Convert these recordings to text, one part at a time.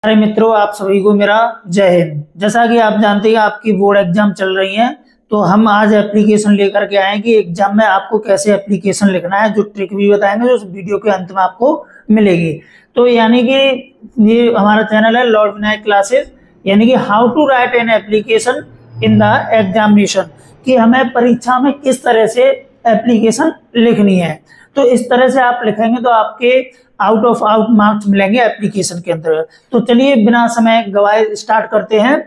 अरे मित्रों, आप सभी को मेरा जय हिंद। जैसा कि आप जानते हैं आपकी बोर्ड एग्जाम चल रही है, तो हम आज एप्लीकेशन लेकर के आए कि एग्जाम में आपको कैसे एप्लीकेशन लिखना है, जो ट्रिक भी बताएंगे जो वीडियो के अंत में आपको मिलेगी। तो यानी कि ये हमारा चैनल है लॉर्ड विनायक क्लासेस, यानी कि how to write an application in the examination, कि हमें परीक्षा में किस तरह से एप्लीकेशन लिखनी है। तो इस तरह से आप लिखेंगे तो आपके आउट ऑफ आउट मार्क्स मिलेंगे एप्लीकेशन के अंतर्गत। तो चलिए बिना समय गवाए स्टार्ट करते हैं।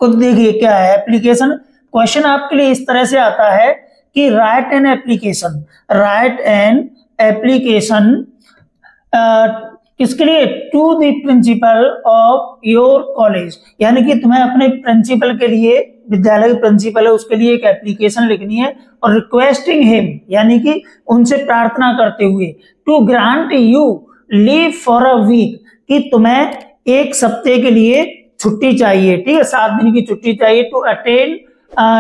तो देखिए क्या है एप्लीकेशन। क्वेश्चन आपके लिए इस तरह से आता है कि write an application, write an application किसके लिए? To the principal of your college, यानी कि तुम्हें अपने प्रिंसिपल के लिए, विद्यालय के प्रिंसिपल है उसके लिए एक एप्लीकेशन लिखनी है, और रिक्वेस्टिंग हिम यानी कि उनसे प्रार्थना करते हुए, to grant you leave for a week, कि तुम्हें एक सप्ताह के लिए छुट्टी चाहिए, ठीक है, 7 दिन की छुट्टी चाहिए, to attend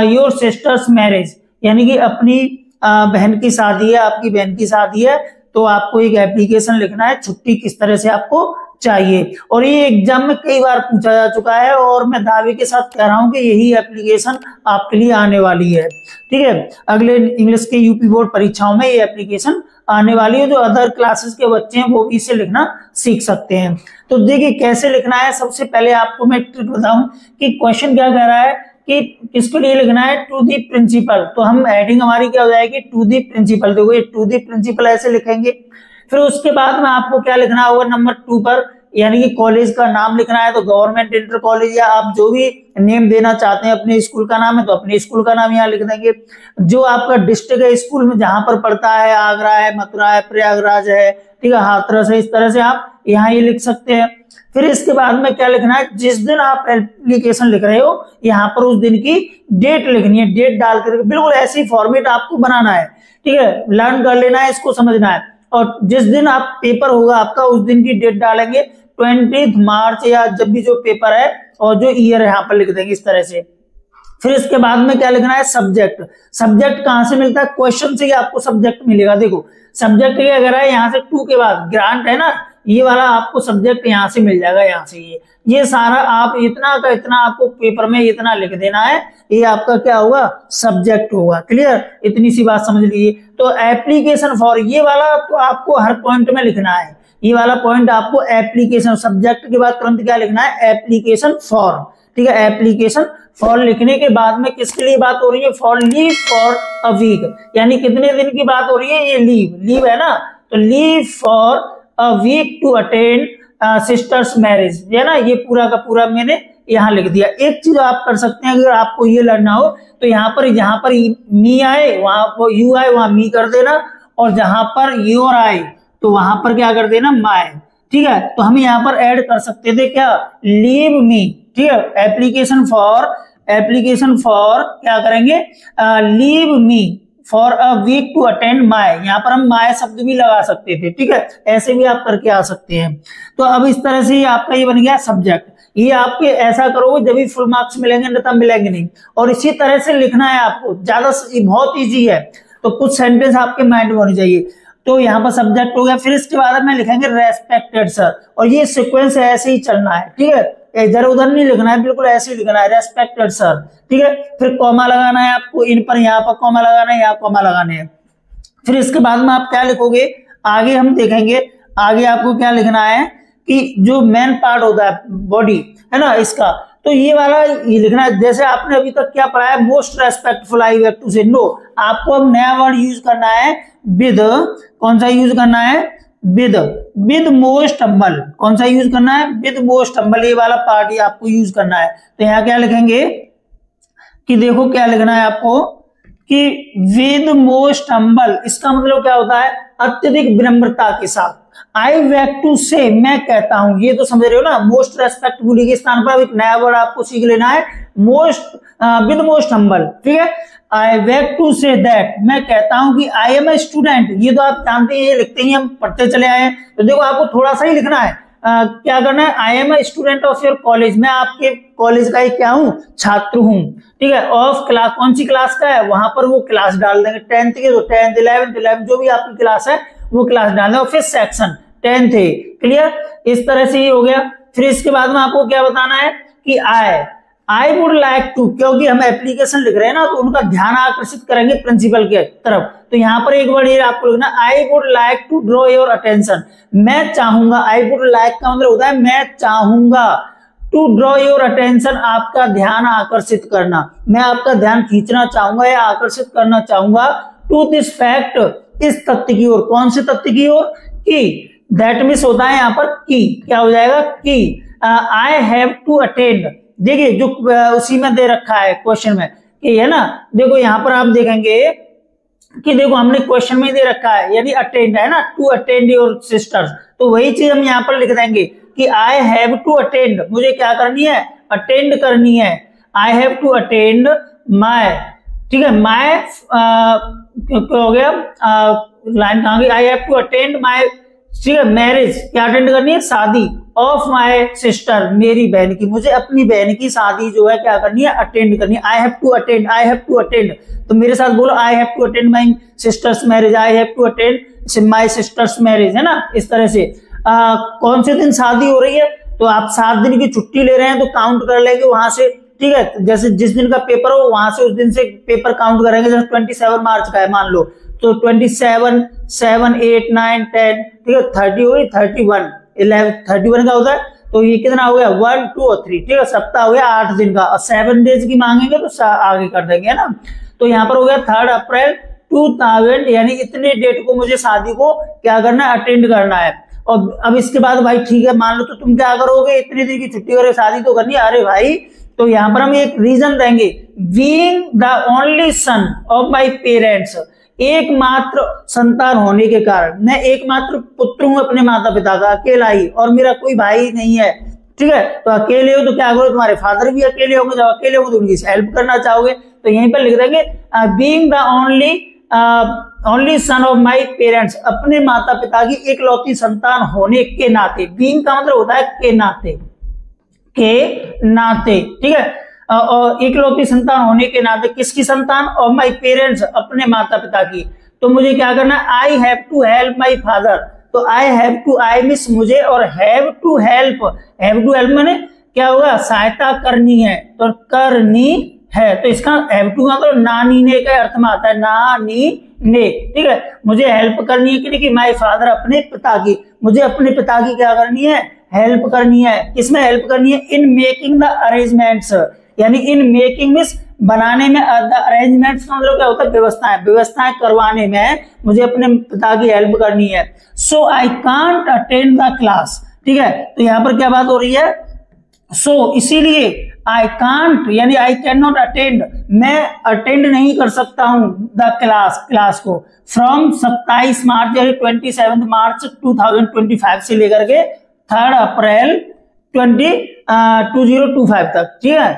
your sister's marriage, यानी कि अपनी बहन की शादी है, आपकी बहन की शादी है, तो आपको एक एप्लीकेशन लिखना है, छुट्टी किस तरह से आपको चाहिए। और ये एग्जाम में कई बार पूछा जा चुका है, और मैं दावे के साथ कह रहा हूं कि यही एप्लीकेशन आपके लिए आने वाली है, ठीक है। अगले इंग्लिश के यूपी बोर्ड परीक्षाओं में ये एप्लीकेशन आने वाली है, जो अदर क्लासेस के बच्चे हैं वो भी इसे लिखना सीख सकते हैं। तो देखिए कैसे लिखना है। सबसे पहले आपको मैं ट्रिक बताऊं कि क्वेश्चन क्या कह रहा है कि किसके लिए लिखना है? To the principal. तो हम हेडिंग हमारी क्या हो जाएगी? To the principal. देखो ये टू दी प्रिंसिपल ऐसे लिखेंगे। फिर उसके बाद में आपको क्या लिखना होगा? नंबर 2 पर, यानी कि कॉलेज का नाम लिखना है, तो गवर्नमेंट इंटर कॉलेज, या आप जो भी नेम देना चाहते हैं अपने स्कूल का नाम है तो अपने स्कूल का नाम यहाँ लिख देंगे। जो आपका डिस्ट्रिक्ट है स्कूल में जहां पर पढ़ता है, आगरा है, मथुरा है, प्रयागराज है, ठीक है, हाथरस है, इस तरह से आप यहाँ ये लिख सकते हैं। फिर इसके बाद में क्या लिखना है? जिस दिन आप एप्लीकेशन लिख रहे हो यहाँ पर उस दिन की डेट लिखनी है, डेट डाल करके बिल्कुल ऐसी फॉर्मेट आपको बनाना है, ठीक है, लर्न कर लेना है, इसको समझना है। और जिस दिन आप पेपर होगा आपका उस दिन की डेट डालेंगे, 20 मार्च या जब भी जो पेपर है, और जो ईयर यहाँ पर लिख देंगे इस तरह से। फिर इसके बाद में क्या लिखना है? सब्जेक्ट। सब्जेक्ट कहां से मिलता है? क्वेश्चन से ही आपको सब्जेक्ट मिलेगा। देखो सब्जेक्ट ये अगर है यहाँ से 2 के बाद ग्रांट है ना, ये वाला आपको सब्जेक्ट यहाँ से मिल जाएगा, यहाँ से ये सारा आप इतना का इतना आपको पेपर में इतना लिख देना है, ये आपका क्या होगा? सब्जेक्ट होगा। क्लियर? इतनी सी बात समझ लीजिए। तो एप्लीकेशन फॉर ये वाला तो आपको हर पॉइंट में लिखना है, ये वाला पॉइंट आपको एप्लीकेशन, सब्जेक्ट के बाद तुरंत क्या लिखना है? एप्लीकेशन फॉर, ठीक है। एप्लीकेशन फॉर लिखने के बाद में किसके लिए बात हो रही है? For leave for a week, यानी कितने दिन की बात हो रही है? ये लीव है ना, तो leave for a week to attend sister's marriage, है ना। ये पूरा का पूरा मैंने यहाँ लिख दिया। एक चीज आप कर सकते हैं, अगर आपको ये लड़ना हो तो यहाँ पर मी आए वहां यू आए वहां मी कर देना, और जहां पर योर आए तो वहां पर क्या कर देना? माय, ठीक है। तो हम यहाँ पर ऐड कर सकते थे क्या? लीव मी, ठीक है। एप्लीकेशन फॉर क्या करेंगे? Leave me for a week to attend my, यहाँ पर हम माय शब्द भी लगा सकते थे, ठीक है। ऐसे भी आप करके आ सकते हैं। तो अब इस तरह से आपका ये बन गया सब्जेक्ट। ये आपके ऐसा करोगे जब भी फुल मार्क्स मिलेंगे, नहीं तो मिलेंगे नहीं। और इसी तरह से लिखना है आपको, ज्यादा बहुत ईजी है। तो कुछ सेंटेंस आपके माइंड में होनी चाहिए। तो यहाँ पर सब्जेक्ट हो गया। फिर इसके बाद में लिखेंगे रेस्पेक्टेड सर, और ये सीक्वेंस ऐसे ही चलना है, ठीक है, इधर उधर नहीं लिखना है, बिल्कुल ऐसे ही लिखना है, रेस्पेक्टेड सर, ठीक है। फिर कॉमा लगाना है आपको, इन पर यहाँ पर कॉमा लगाना है, यहाँ कॉमा लगाने हैं। फिर इसके बाद में आप क्या लिखोगे? आगे हम देखेंगे, आगे आपको क्या लिखना है कि जो मेन पार्ट होता है बॉडी, है ना, इसका, तो ये वाला ये लिखना है। जैसे आपने अभी तक क्या पढ़ा है? Most respectful I have to say no, आपको अब नया वर्ड यूज करना है विद। कौन सा यूज करना है? With most humble. कौन सा यूज करना है? विद मोस्ट हम्बल, ये वाला पार्ट ही आपको यूज करना है। तो यहाँ क्या लिखेंगे कि देखो क्या लिखना है आपको कि विद मोस्ट हम्बल, इसका मतलब क्या होता है? अत्यधिक विनम्रता के साथ। आई वेक टू से, मैं कहता हूं, ये तो समझ रहे हो ना। मोस्ट रेस्पेक्टफुल के स्थान पर एक नया वर्ड आपको सीख लेना है, मोस्ट, विद मोस्ट हम्बल, ठीक है। आई वेक टू से दैट, मैं कहता हूं कि आई एम ए स्टूडेंट, ये तो आप जानते हैं, ये लिखते ही हम पढ़ते चले आए हैं। तो देखो आपको थोड़ा सा ही लिखना है। क्या करना है? I am a student of your college, मैं आपके कॉलेज का ही क्या हूं? छात्र हूं, ठीक है। ऑफ क्लास, कौन सी क्लास का है? वहां पर वो क्लास डाल देंगे, 10th के, तो 10th 11th जो भी आपकी क्लास है वो क्लास डाल दें। और फिर सेक्शन 10th है। क्लियर? इस तरह से ही हो गया। फिर इसके बाद में आपको क्या बताना है कि आई वुड लाइक टू, क्योंकि हम एप्लीकेशन लिख रहे हैं ना तो उनका ध्यान आकर्षित करेंगे प्रिंसिपल के तरफ। तो यहाँ पर एक वर्ड ये आपको लिखना, I would like to draw your attention. मैं चाहूंगा, आई वुड लाइक का मतलब होता है मैं चाहूंगा, टू ड्रॉ योर अटेंशन आपका ध्यान आकर्षित करना, मैं आपका ध्यान खींचना चाहूंगा या आकर्षित करना चाहूंगा, टू दिस फैक्ट, इस तथ्य की ओर। कौन से तथ्य की ओर? कि दैट मीन्स होता है यहाँ पर की, क्या हो जाएगा कि आई हैव टू अटेंड। देखिए जो उसी में दे रखा है क्वेश्चन में कि है ना, देखो यहाँ पर आप देखेंगे कि देखो हमने क्वेश्चन में दे रखा है यानी अटेंड है ना, टू अटेंड योर सिस्टर्स, तो वही चीज हम यहाँ पर लिख देंगे कि आई हैव टू अटेंड, मुझे क्या करनी है? अटेंड करनी है। I have to attend my, ठीक है, माय क्या हो गया, लाइन कहाँ गई? I have to attend my, ठीक है, मैरिज, क्या अटेंड करनी है? शादी, ऑफ माय सिस्टर, मेरी बहन की, मुझे अपनी बहन की शादी जो है क्या करनी है? अटेंड करनी है। I have to attend, I have to attend, तो मेरे साथ बोलो I have to attend my sister's marriage, I have to attend my sister's marriage, है ना, इस तरह से। कौन से दिन शादी हो रही है? तो आप 7 दिन की छुट्टी ले रहे हैं तो काउंट कर लेंगे वहां से, ठीक है, जैसे जिस दिन का पेपर हो वहां से उस दिन से पेपर काउंट करेंगे। जैसे 27 मार्च का है मान लो, तो 27, 7, 8, 9, 10, ठीक है, 30 हुई, 31, 11, 31 का होता है, तो ये कितना हो गया? 1, 2 और 3, ठीक है, सप्ताह हो गया 8 दिन का, और 7 डेज की मांगेंगे तो आगे कर देंगे, है ना। तो यहाँ पर हो गया 3 अप्रैल 2000, यानी इतने डेट को मुझे शादी को क्या करना है? अटेंड करना है। और अब इसके बाद भाई ठीक है मान लो, तो तुम क्या करोगे? इतने दिन की छुट्टी करे, शादी तो करनी है। अरे भाई, तो यहाँ पर हम एक रीजन देंगे, being the only son of my parents, एकमात्र संतान होने के कारण, मैं एकमात्र पुत्र हूं अपने माता पिता का, अकेला ही, और मेरा कोई भाई नहीं है, ठीक है। तो अकेले हो तो क्या करो, तुम्हारे फादर भी अकेले होंगे, जब अकेले होंगे तो उनकी हेल्प करना चाहोगे, तो यहीं पर लिख देंगे being the only son of my parents, अपने माता पिता की एकलौती संतान होने के नाते, बीइंग का मतलब होता है के नाते, के नाते, ठीक है, और एकलौती संतान होने के नाते, किसकी संतान? ऑफ माय पेरेंट्स, अपने माता पिता की। तो मुझे क्या करना है? I have to help my father, तो I have to, I miss मुझे, और हैव टू हेल्प मैंने क्या होगा? सहायता करनी है, तो करनी है, तो इसका हैव टू का मतलब नानी ने के अर्थ में आता है, नानी ने, ठीक है, मुझे हेल्प करनी है कि माय फादर, अपने पिता की, मुझे अपने पिता की क्या करनी है? हेल्प करनी है। किसमें हेल्प करनी है? इन मेकिंग द अरेंजमेंट्स, यानी इन मेकिंग मींस बनाने में, द अरेंजमेंट्स का मतलब क्या होता है? व्यवस्थाएं करवाने में मुझे अपने पिता की हेल्प करनी है। So I can't attend the class, ठीक है, तो यहाँ पर क्या बात हो रही है? सो इसीलिए आई कांट यानी आई कैन नॉट अटेंड, मैं अटेंड नहीं कर सकता हूं द क्लास को, फ्रॉम 27 मार्च यानी 27 मार्च 2025 से लेकर के 3 अप्रैल 2025 तक, ठीक है,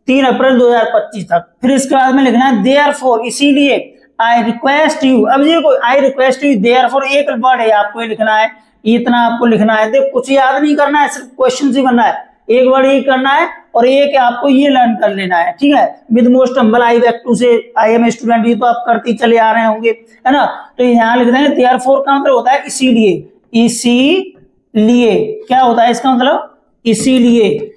3 अप्रैल 2025 तक। फिर इसके बाद में लिखना है देयरफॉर, इसीलिए, आई रिक्वेस्ट यू। अब ये कोई आई रिक्वेस्ट यू, देयरफॉर एक वर्ड है, आपको लिखना है, इतना आपको लिखना है, देख कुछ याद नहीं करना है, सिर्फ क्वेश्चन ही करना है, एक वर्ड ही करना है, और एक आपको ये लर्न कर लेना है, ठीक है। With most humble I beg to say I M student, ये तो आप करते चले आ रहे होंगे, है ना। तो यहाँ लिख देंगे देयरफॉर का मतलब होता है इसीलिए, इसीलिए क्या होता है इसका मतलब? इसीलिए।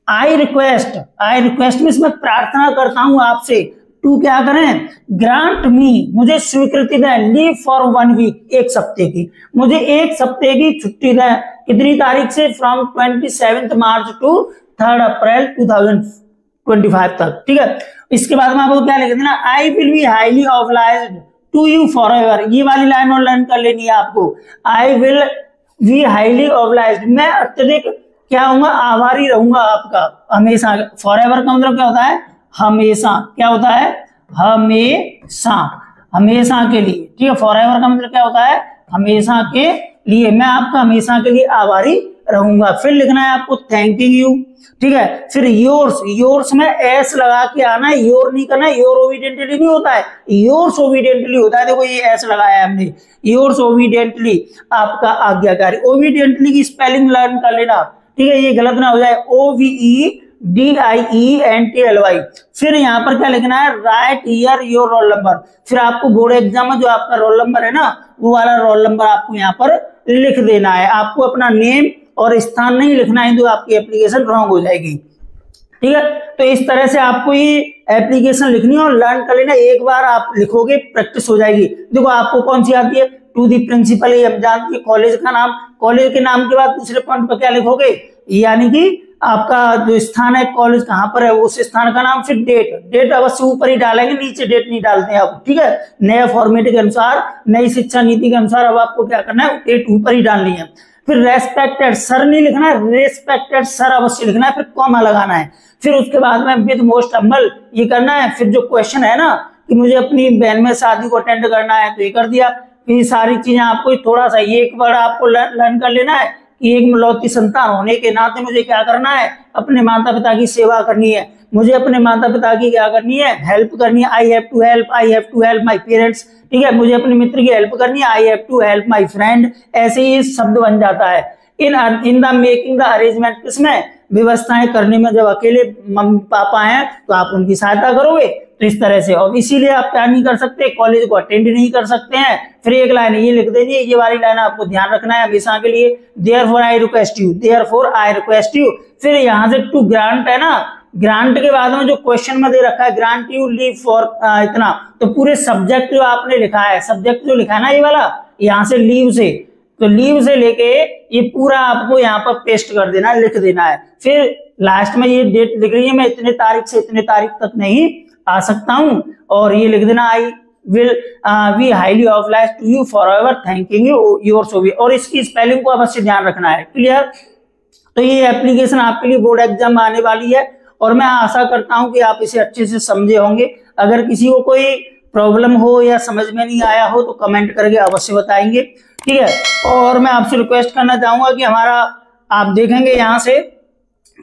आई रिक्वेस्ट में मैं प्रार्थना करता हूं आपसे, टू क्या करें? ग्रांट मी, मुझे स्वीकृति दें, लीव फॉर 1 वीक, 1 सप्ते की, मुझे 1 सप्ते की छुट्टी दें, कितनी तारीख से? फ्रॉम 27 मार्च टू 3 अप्रैल 2025 तक, ठीक है। इसके बाद में आपको क्या लिख देना? I will be highly obliged to you for ever, ये वाली लाइन और लर्न कर लेनी है आपको। I will be highly obliged, मैं अत्यधिक क्या होऊंगा? आभारी रहूंगा आपका, हमेशा। फॉर एवर का मतलब क्या होता है? हमेशा। क्या होता है? हमेशा, हमेशा के लिए, ठीक है। फॉर एवर का मतलब क्या होता है? हमेशा के लिए, मैं आपका हमेशा के लिए आभारी रहूंगा। फिर लिखना है आपको थैंकिंग यू, ठीक है। फिर योर्स में एस लगा के आना है, योर नहीं करना है, योर ओबीडियंटली नहीं होता है, योर्स ओबीडियंटली होता है। देखो ये एस लगाया है हमने, योर्स ओबीडियंटली, आपका आज्ञाकारी। ओबीडियंटली की स्पेलिंग लर्न कर लेना, ठीक है, ये गलत ना हो जाए, OVEDIENTLY। फिर यहाँ पर क्या लिखना है? Right here your roll number. फिर आपको बोर्ड एग्जाम में जो आपका रोल नंबर है ना, वो वाला रोल नंबर आपको यहाँ पर लिख देना है। आपको अपना नेम और स्थान नहीं लिखना है, तो आपकी एप्लीकेशन रॉन्ग हो जाएगी। ठीक है, तो इस तरह से आपको ये एप्लीकेशन लिखनी है और लर्न कर लेना। एक बार आप लिखोगे प्रैक्टिस हो जाएगी। देखो आपको कौन सी आती है, टू दी प्रिंसिपल, ये हम जानते हैं। कॉलेज का नाम, कॉलेज के नाम के बाद दूसरे पॉइंट पर क्या लिखोगे, यानी कि आपका जो स्थान है कॉलेज कहाँ पर है उस स्थान का नाम, फिर डेट अवश्य ऊपर ही डालेंगे, नीचे डेट नहीं डालते हैं आप। ठीक है, नए फॉर्मेट के अनुसार, नई शिक्षा नीति के अनुसार अब आपको क्या करना है, डेट ऊपर ही डालनी है। फिर रेस्पेक्टेड सर नहीं लिखना है, रेस्पेक्टेड सर अवश्य लिखना है, फिर कॉमा लगाना है। फिर उसके बाद में विद मोस्ट हम्बल ये करना है। फिर जो क्वेश्चन है ना कि मुझे अपनी बहन में शादी को अटेंड करना है, तो ये कर दिया। ये सारी चीजें आपको थोड़ा सा ये एक बार आपको लर्न कर लेना है कि एक इकलौती संतान होने के नाते मुझे क्या करना है, अपने माता पिता की सेवा करनी है, मुझे अपने माता पिता की क्या करनी है, हेल्प करनी है। I have to help my parents. ठीक है, मुझे अपने मित्र की हेल्प करनी है, I have to help my friend. ऐसे ही शब्द बन जाता है। In the making the arrangement, किसमें, व्यवस्थाएं करने में। जब अकेले मम्मी पापा हैं तो आप उनकी सहायता करोगे, तो इस तरह से। और इसीलिए आप क्या नहीं कर सकते, कॉलेज को अटेंड नहीं कर सकते हैं। फिर एक लाइन ये लिख देनी है, ये वाली लाइन आपको ध्यान रखना है हमेशा के लिए, therefore I request you, therefore I request you. फिर यहाँ से टू ग्रांट है ना, ग्रांट के बाद में जो क्वेश्चन में दे रखा है, ग्रांट यू लीव फॉर इतना, तो पूरे सब्जेक्ट जो आपने लिखा है, सब्जेक्ट जो लिखा है ना ये वाला, यहाँ से लीव से, तो लीव से लेके ये पूरा आपको यहाँ पर पेस्ट कर देना है, लिख देना है। फिर लास्ट में ये डेट लिख रही है, मैं इतने तारीख से इतने तारीख तक नहीं आ सकता हूं, और ये लिख देना, I will we highly obliged to you for ever thanking you your सोवी। और इसकी स्पेलिंग को अवश्य ध्यान रखना है। क्लियर? तो ये एप्लीकेशन आपके लिए बोर्ड एग्जाम आने वाली है और मैं आशा करता हूं कि आप इसे अच्छे से समझे होंगे। अगर किसी को कोई प्रॉब्लम हो या समझ में नहीं आया हो तो कमेंट करके अवश्य बताएंगे। ठीक है, और मैं आपसे रिक्वेस्ट करना चाहूंगा कि हमारा आप देखेंगे यहाँ से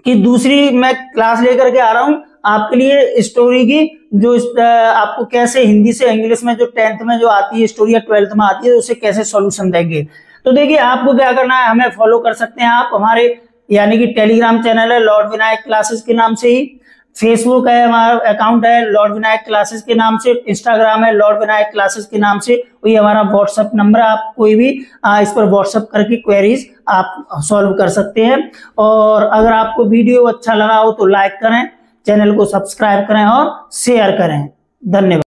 कि दूसरी मैं क्लास लेकर के आ रहा हूँ आपके लिए स्टोरी की, जो आपको कैसे हिंदी से इंग्लिश में जो 10th में जो आती है स्टोरी या 12th में आती है उसे कैसे सॉल्यूशन देंगे। तो देखिए आपको क्या करना है, हमें फॉलो कर सकते हैं आप हमारे, यानी कि टेलीग्राम चैनल है लॉर्ड विनायक क्लासेस के नाम से ही, फेसबुक है हमारा अकाउंट है लॉर्ड विनायक क्लासेस के नाम से, इंस्टाग्राम है लॉर्ड विनायक क्लासेस के नाम से, वही हमारा व्हाट्सएप नंबर, आप कोई भी इस पर व्हाट्सएप करके क्वेरीज आप सॉल्व कर सकते हैं। और अगर आपको वीडियो अच्छा लगा हो तो लाइक करें, चैनल को सब्सक्राइब करें और शेयर करें। धन्यवाद।